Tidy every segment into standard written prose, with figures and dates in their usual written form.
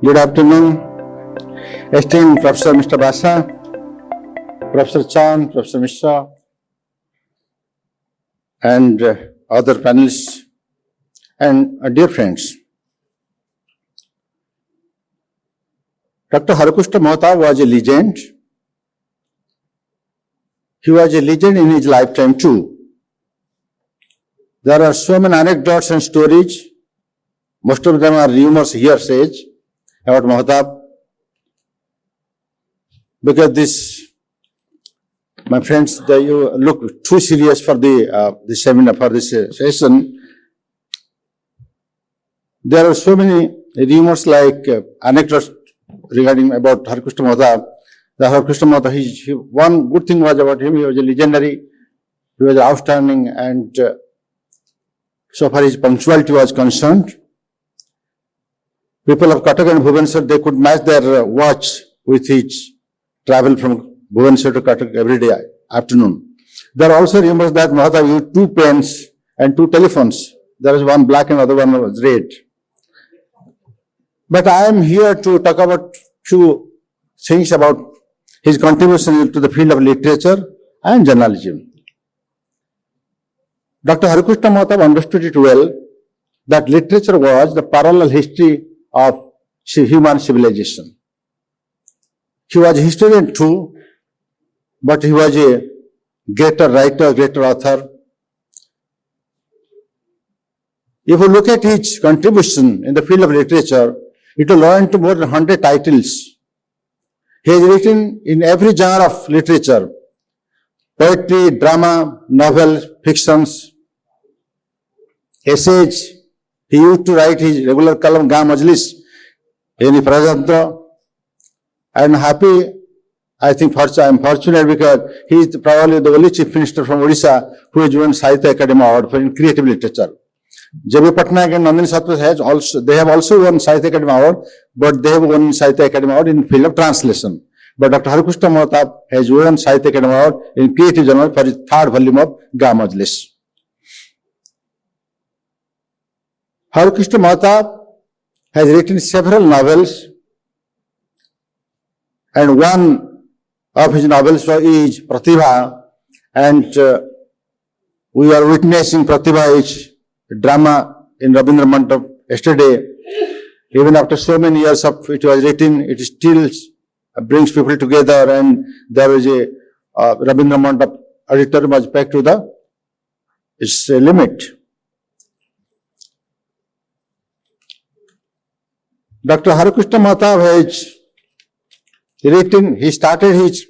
Good afternoon, esteemed Professor Mr. Basa, Professor Chan, Professor Mishra, and other panelists, and dear friends. Dr. Harakrishna Mohta was a legend. He was a legend in his lifetime too. There are so many anecdotes and stories. Most of them are rumors, hearsays about Mohta. Because this, my friends, you look too serious for the seminar, for this session. There are so many rumors like anecdotes regarding about Harakrishna Mohta. The Harakrishna Mohta, one good thing was about him, he was a legendary, he was outstanding, and so far his punctuality was concerned. People of Cuttack and Bhubaneswar, they could match their watch with his travel from Bhubaneswar to Cuttack every day afternoon. There are also rumors that Mohta used 2 pens and 2 telephones. There was one black and other one was red. But I am here to talk about few things about his contribution to the field of literature and journalism. Dr. Harakrishna Mohta understood it well that literature was the parallel history of human civilization. He was a historian too, but he was a greater writer, greater author. If you look at his contribution in the field of literature, it will run to more than 100 titles. He has written in every genre of literature: poetry, drama, novels, fictions, essays. He used to write his regular column, Ga Majlis, in the Prajantra. And happy, I think I am fortunate because he is probably the only chief minister from Odisha who has won Sahitya Academy Award for creative literature. J.B. Patnaik and Nandini Satwa they have also won Sahitya Academy Award, but they have won Sahitya Academy Award in field of translation. But Dr. Harakrishna Mohta has won Sahitya Academy Award in creative journal for his 3rd volume of Ga Majlis. Harakrishna Mohta has written several novels, and one of his novels is Pratibha, and we are witnessing Pratibha's drama in Rabindra Mandap yesterday. Even after so many years of it was written, it still brings people together, and there is a Rabindra Mandap auditorium was packed to its limit. Dr. Harakrishna Mohta has written, he started his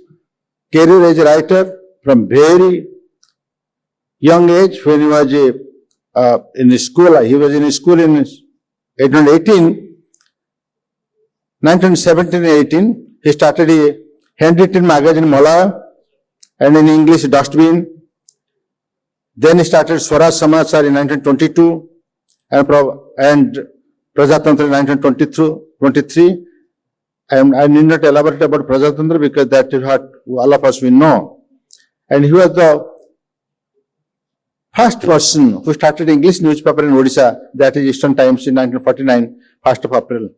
career as a writer from very young age. When he was in school, he was in school in 1917-18. He started a handwritten magazine Malaya and in English Dustbin. Then he started Swaraj Samachar in 1922 and Prajatantra in 1923. And I need not elaborate about Prajatantra because that is what all of us will know. And he was the first person who started English newspaper in Odisha, that is Eastern Times, in 1949, 1st of April.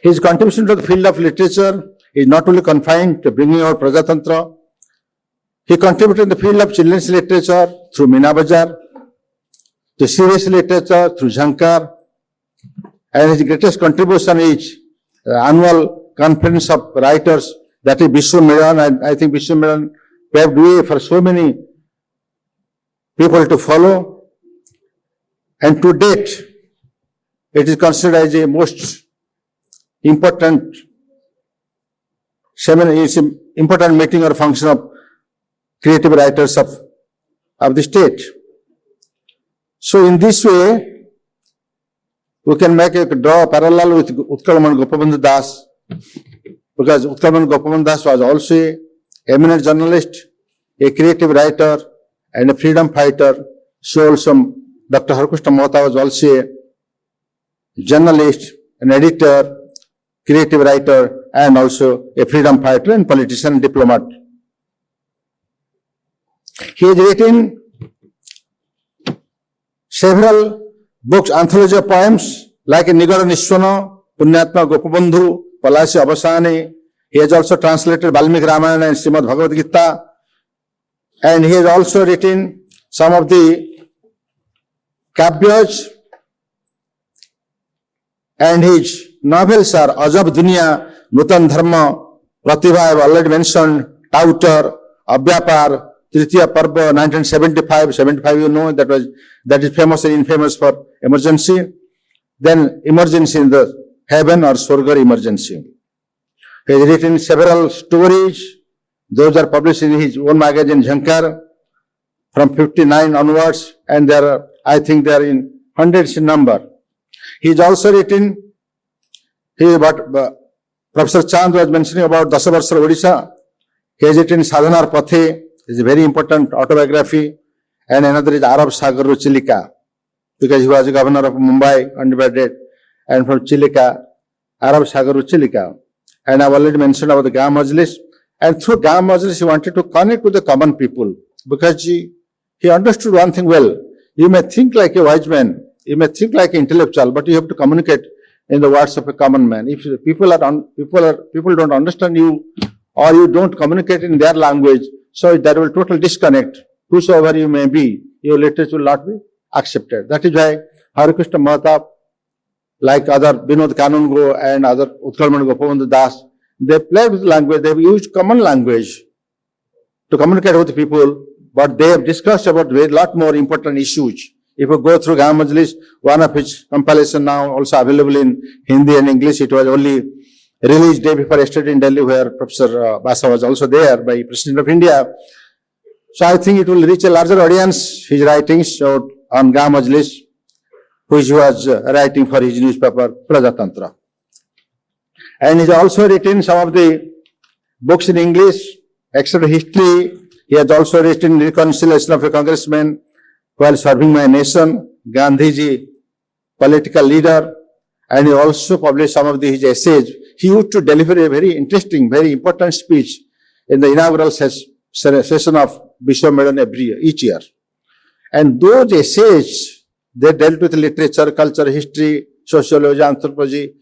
His contribution to the field of literature is not only confined to bringing out Prajatantra. He contributed in the field of children's literature through Meena Bazaar, to serious literature through Jhankar, and his greatest contribution is the annual conference of writers, that is Vishwa Milan, and I think Vishwa Milan paved way for so many people to follow. And to date, it is considered as a most important seminar, it's an important meeting or function of creative writers of the state. So in this way, we can draw a parallel with Utkalaman Gopabandhu Das, because Utkalaman Gopabandhu Das was also an eminent journalist, a creative writer, and a freedom fighter. So also Dr. Harakrishna Mohta was also a journalist, an editor, creative writer, and also a freedom fighter and politician and diplomat. He has written several books, anthology of poems like Nigara Nishwana, Punyatma Gopabandhu, Palasi Abasani. He has also translated Valmiki Ramayana and Srimad Bhagavad Gita. And he has also written some of the kavyas. And his novels are Ajab Dunya, Nutan Dharma, Pratibha, I have already mentioned, Touter, Abhyapar, Tritiya Parva, 1975, 75 you know, that is famous and infamous for emergency. Then emergency in the heaven or Swarga emergency. He has written several stories. Those are published in his own magazine, Jhankar, from 59 onwards. And there are, I think they are in hundreds in number. He has also written, Professor Chand was mentioning about Dasavarsa Odisha. He has written Sadhanar Pathe, is a very important autobiography. And another is Arab Sagar Chilika, because he was a governor of Mumbai, undergraduate, and from Chilika, Arab Sagar Chilika. And I've already mentioned about the Gam Majlis. And through Gam Majlis, he wanted to connect with the common people, because he understood one thing well. You may think like a wise man, you may think like an intellectual, but you have to communicate in the words of a common man. If people don't understand you, or you don't communicate in their language, so there will total disconnect. Whosoever you may be, your literature will not be accepted. That is why Harikrishna Mahatma, like other Vinod Kanungo and other Utkalmani Gopavandhu Das, they played with language, they have used common language to communicate with people, but they have discussed about a lot more important issues. If you go through Gam Majlis, one of his compilation now also available in Hindi and English, it was only released day before yesterday in Delhi, where Professor Basa was also there by President of India. So I think it will reach a larger audience, his writings on Gam Majlis, which he was writing for his newspaper, Prajatantra. And he's also written some of the books in English, except history. He has also written Reconciliation of a Congressman while serving my nation, Gandhiji, political leader, and he also published some of his essays. He used to deliver a very interesting, very important speech in the inaugural session of Vishwamedhan each year. And those essays, they dealt with literature, culture, history, sociology, anthropology,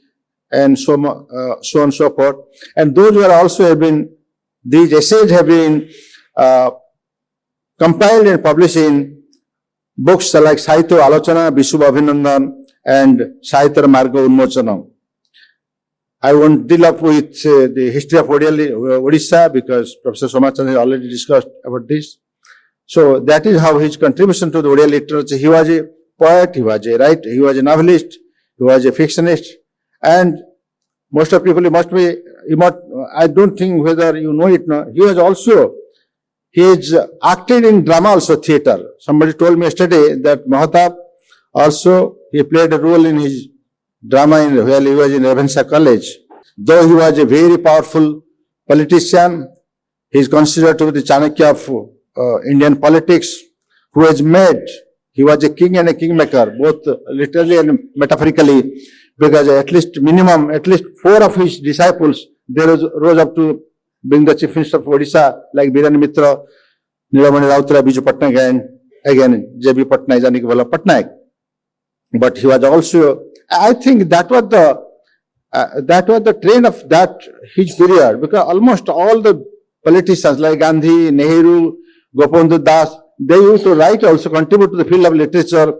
and so on and so forth. And those were also these essays have been compiled and published in books like Sahitya Alochana, Vishwa Abhinandan, and Sahitya Marga Unmochanam. I won't deal up with the history of Odisha, because Professor Somachandra has already discussed about this. So that is how his contribution to the Odia literature. He was a poet, he was a writer, he was a novelist, he was a fictionist, and most of people I don't think whether you know it now, he has acted in drama also, theatre. Somebody told me yesterday that Mahatma also, he played a role in his drama while he was in Ravenshaw College. Though he was a very powerful politician, he is considered to be the Chanakya of Indian politics, who has he was a king and a kingmaker, both literally and metaphorically, because at least 4 of his disciples, they rose up to being the chief minister of Odisha, like Birani Mitra, Nilamani Rautala, Biju Patnaik, and again J.B. Patnaik, Janikvala Patnaik. But he was also, I think that was the trend of that his period, because almost all the politicians like Gandhi, Nehru, Gopavandhu Das, they used to write, also contribute to the field of literature,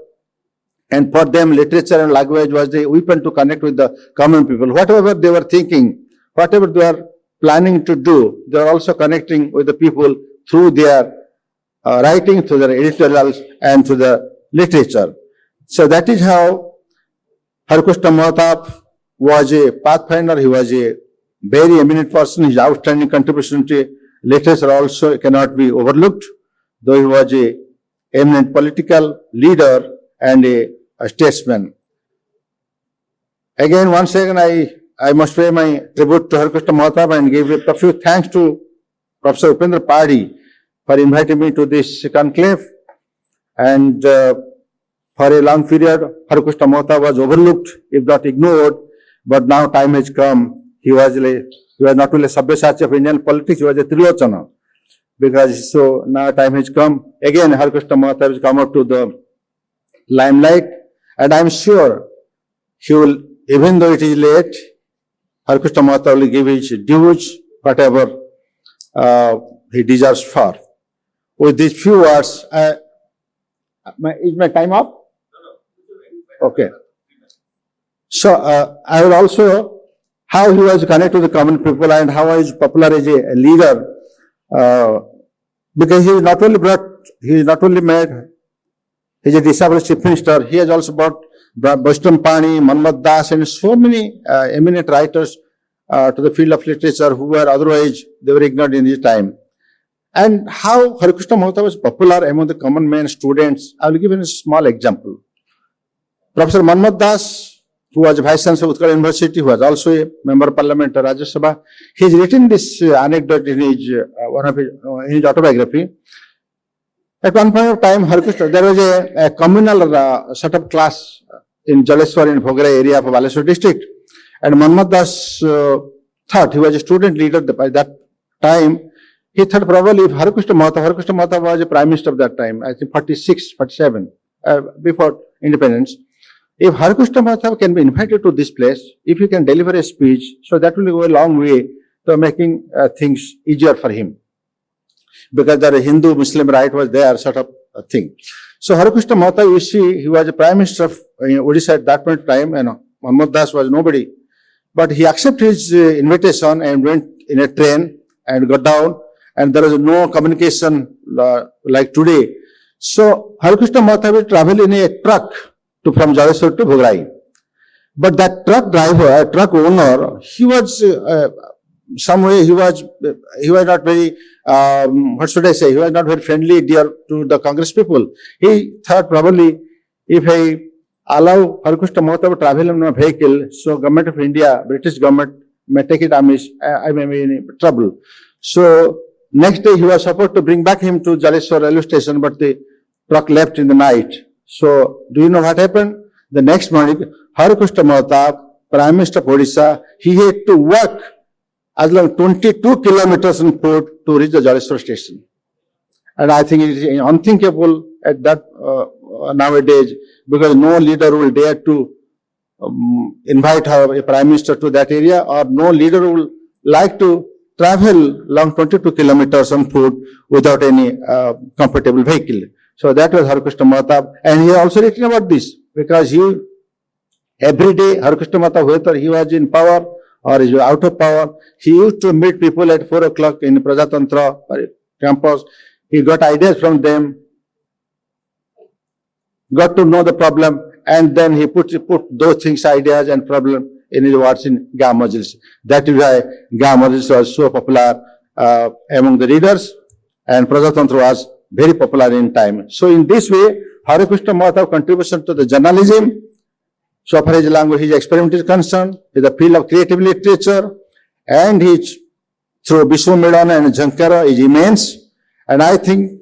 and for them literature and language was the weapon to connect with the common people. Whatever they were thinking, whatever they were planning to do, they are also connecting with the people through their writing, through their editorials, and through the literature. So that is how Harikrishna Mahatma was a pathfinder. He was a very eminent person. His outstanding contribution to literature also cannot be overlooked, though he was a eminent political leader and a statesman. Again, once again, I must pay my tribute to Harikrishna Mahatma and give a profuse thanks to Professor Upendra Padi for inviting me to this conclave. And for a long period, Harikrishna Mahatma was overlooked, if not ignored, but now time has come. He was not only a Sabyasachi of Indian politics, he was a Trilochana. Because so now time has come. Again, Harikrishna Mahatma has come up to the limelight, and I am sure he will even though it is late, Hari Krishna Mahata will give his dues, whatever he deserves for. With these few words, is my time up? Okay. So, I will also, how he was connected to the common people and how he is popular as a leader, because he is not only made, he is a discipled chief minister, he has also brought Vaishnav Pani, Manmat Das and so many eminent writers to the field of literature who were otherwise, they were ignored in his time. And how Hari Krishna Mahata was popular among the common men, students, I will give you a small example. Professor Manmat Das, who was Vice Chancellor of Utkal University, who was also a Member of Parliament of Rajya Sabha, he has written this anecdote in his, in his autobiography. At one point of time, Hari Krishna, there was a communal set up class in Jaleswar in Bhubaneswar area of Bhubaneswar district. And Manmat Das thought, he was a student leader by that time, he thought probably if Hari Krishna Mahata was a prime minister of that time, I think 46, 47, before independence. If Hari Krishna Mahata can be invited to this place, if he can deliver a speech, so that will go a long way to making things easier for him. Because the Hindu-Muslim right was there, sort of a thing. So Hari Krishna Mahata, you see, he was a prime minister of Odisha at that point in time, and Manmat Das was nobody. But he accepted his invitation and went in a train and got down, and there was no communication like today. So Hari Krishna Mahata will travel in a truck from Jaleswar to Bhubaneswar. But that truck driver, truck owner, he was some way he was not very what should I say? He was not very friendly dear to the Congress people. He thought probably if I allow Hari Krishna Mahata to travel in a vehicle, so government of India, British government may take it amiss. I may be in trouble. So next day he was supposed to bring back him to Jaleswar railway station, but the truck left in the night. So do you know what happened? The next morning, Hari Krishna Mahata, Prime Minister of Odisha, he had to walk as long 22 kilometers on foot to reach the Jaleswar station. And I think it is unthinkable at that nowadays, because no leader will dare to invite a prime minister to that area, or no leader will like to travel long 22 kilometers on foot without any comfortable vehicle. So that was Hari Krishna Mahata, and he also written about this, because every day Hari Krishna Mahata, whether he was in power or he was out of power, he used to meet people at 4 o'clock in Prajatantra campus. He got ideas from them, got to know the problem, and then he put those things, ideas and problem in his words in Gam Majlis. That is why Gam Majlis was so popular among the readers, and Prajatantra was very popular in time. So in this way, Hari Krishna Mahata's contribution to the journalism, so far as language, his experiment is concerned, in the field of creative literature, and his through Vishwamedana and Jankara is immense. And I think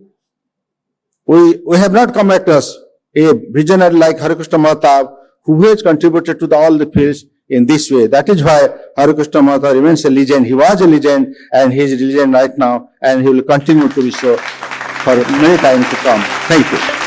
we have not come across a visionary like Hari Krishna Mahata who has contributed to all the fields in this way. That is why Hari Krishna Mahata remains a legend. He was a legend, and he is a legend right now, and he will continue to be so for many times to come. Thank you.